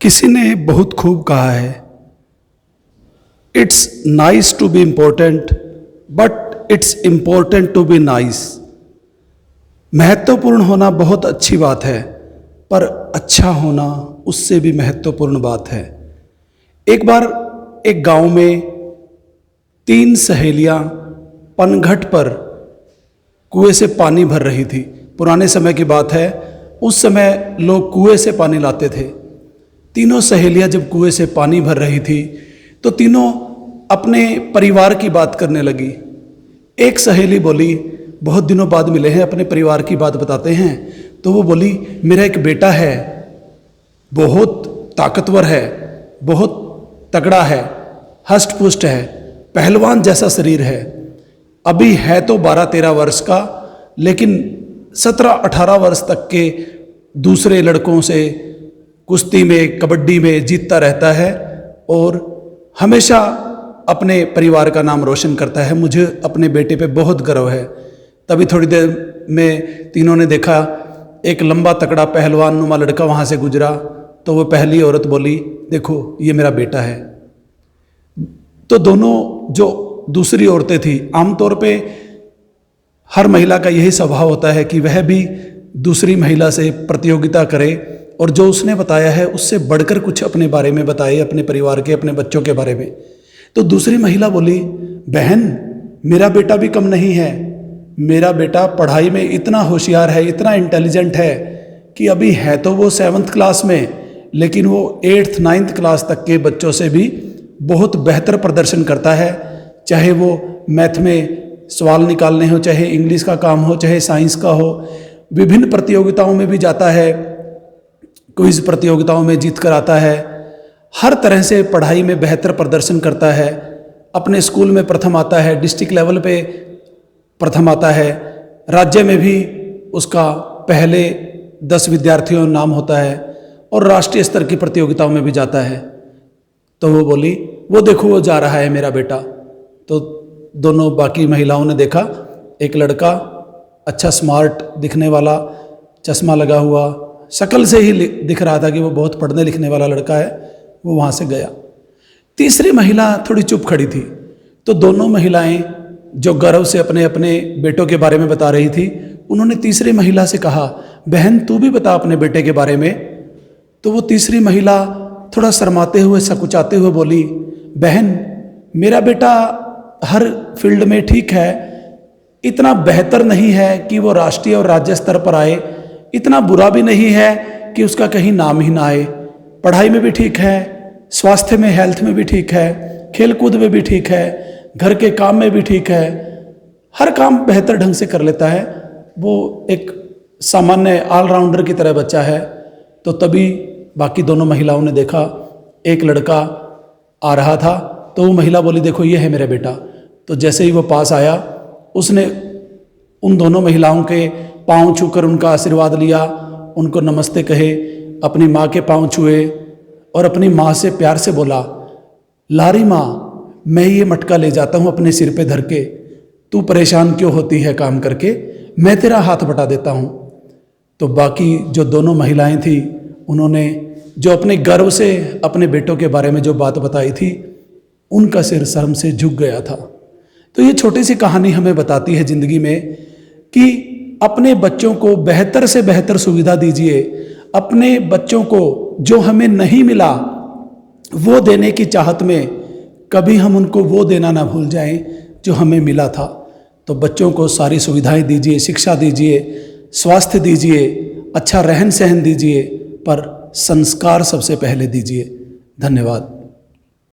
किसी ने बहुत खूब कहा है, it's nice to be important but it's important to be nice. महत्वपूर्ण होना बहुत अच्छी बात है, पर अच्छा होना उससे भी महत्वपूर्ण बात है। एक बार एक गांव में 3 सहेलियां पनघट पर कुएं से पानी भर रही थी। पुराने समय की बात है, उस समय लोग कुएं से पानी लाते थे। तीनों सहेलियां जब कुएं से पानी भर रही थी तो तीनों अपने परिवार की बात करने लगी। एक सहेली बोली, बहुत दिनों बाद मिले हैं, अपने परिवार की बात बताते हैं। तो वो बोली, मेरा एक बेटा है, बहुत ताकतवर है, बहुत तगड़ा है, हष्ट पुष्ट है, पहलवान जैसा शरीर है। अभी है तो 12-13 वर्ष का, लेकिन 17-18 वर्ष तक के दूसरे लड़कों से कुश्ती में, कबड्डी में जीतता रहता है और हमेशा अपने परिवार का नाम रोशन करता है। मुझे अपने बेटे पे बहुत गर्व है। तभी थोड़ी देर में तीनों ने देखा एक लंबा तकड़ा पहलवान नुमा लड़का वहाँ से गुजरा। तो वो पहली औरत बोली, देखो ये मेरा बेटा है। तो दोनों जो दूसरी औरतें थी, आमतौर पे हर महिला का यही स्वभाव होता है कि वह भी दूसरी महिला से प्रतियोगिता करे और जो उसने बताया है उससे बढ़कर कुछ अपने बारे में बताए, अपने परिवार के, अपने बच्चों के बारे में। तो दूसरी महिला बोली, बहन मेरा बेटा भी कम नहीं है, मेरा बेटा पढ़ाई में इतना होशियार है, इतना इंटेलिजेंट है कि अभी है तो वो 7th क्लास में, लेकिन वो 8th 9th क्लास तक के बच्चों से भी बहुत बेहतर प्रदर्शन करता है। चाहे वो मैथ में सवाल निकालने हो, चाहे इंग्लिश का काम हो, चाहे साइंस का हो, विभिन्न प्रतियोगिताओं में भी जाता है, क्विज प्रतियोगिताओं में जीत कर आता है। हर तरह से पढ़ाई में बेहतर प्रदर्शन करता है। अपने स्कूल में प्रथम आता है, डिस्ट्रिक्ट लेवल पे प्रथम आता है, राज्य में भी उसका पहले 10 विद्यार्थियों नाम होता है और राष्ट्रीय स्तर की प्रतियोगिताओं में भी जाता है। तो वो बोली, वो देखो वो जा रहा है मेरा बेटा। तो दोनों बाकी महिलाओं ने देखा, एक लड़का अच्छा स्मार्ट दिखने वाला, चश्मा लगा हुआ, शक्ल से ही दिख रहा था कि वो बहुत पढ़ने लिखने वाला लड़का है, वो वहाँ से गया। तीसरी महिला थोड़ी चुप खड़ी थी। तो दोनों महिलाएं जो गर्व से अपने अपने बेटों के बारे में बता रही थी, उन्होंने तीसरी महिला से कहा, बहन तू भी बता अपने बेटे के बारे में। तो वो तीसरी महिला थोड़ा शर्माते हुए, सकुचाते हुए बोली, बहन मेरा बेटा हर फील्ड में ठीक है, इतना बेहतर नहीं है कि वो राष्ट्रीय और राज्य स्तर पर आए, इतना बुरा भी नहीं है कि उसका कहीं नाम ही ना आए। पढ़ाई में भी ठीक है, स्वास्थ्य में, हेल्थ में भी ठीक है, खेल कूद में भी ठीक है, घर के काम में भी ठीक है, हर काम बेहतर ढंग से कर लेता है। वो एक सामान्य ऑलराउंडर की तरह बच्चा है। तो तभी बाकी दोनों महिलाओं ने देखा एक लड़का आ रहा था। तो वो महिला बोली, देखो ये है मेरा बेटा। तो जैसे ही वो पास आया, उसने उन दोनों महिलाओं के पाँव छूकर उनका आशीर्वाद लिया, उनको नमस्ते कहे, अपनी माँ के पाँव छुए और अपनी माँ से प्यार से बोला, लारी माँ मैं ये मटका ले जाता हूँ अपने सिर पे धर के, तू परेशान क्यों होती है काम करके, मैं तेरा हाथ बटा देता हूँ। तो बाकी जो दोनों महिलाएं थी, उन्होंने जो अपने गर्व से अपने बेटों के बारे में जो बात बताई थी, उनका सिर शर्म से झुक गया था। तो ये छोटी सी कहानी हमें बताती है जिंदगी में कि अपने बच्चों को बेहतर से बेहतर सुविधा दीजिए। अपने बच्चों को जो हमें नहीं मिला वो देने की चाहत में कभी हम उनको वो देना ना भूल जाएं जो हमें मिला था। तो बच्चों को सारी सुविधाएं दीजिए, शिक्षा दीजिए, स्वास्थ्य दीजिए, अच्छा रहन सहन दीजिए, पर संस्कार सबसे पहले दीजिए। धन्यवाद।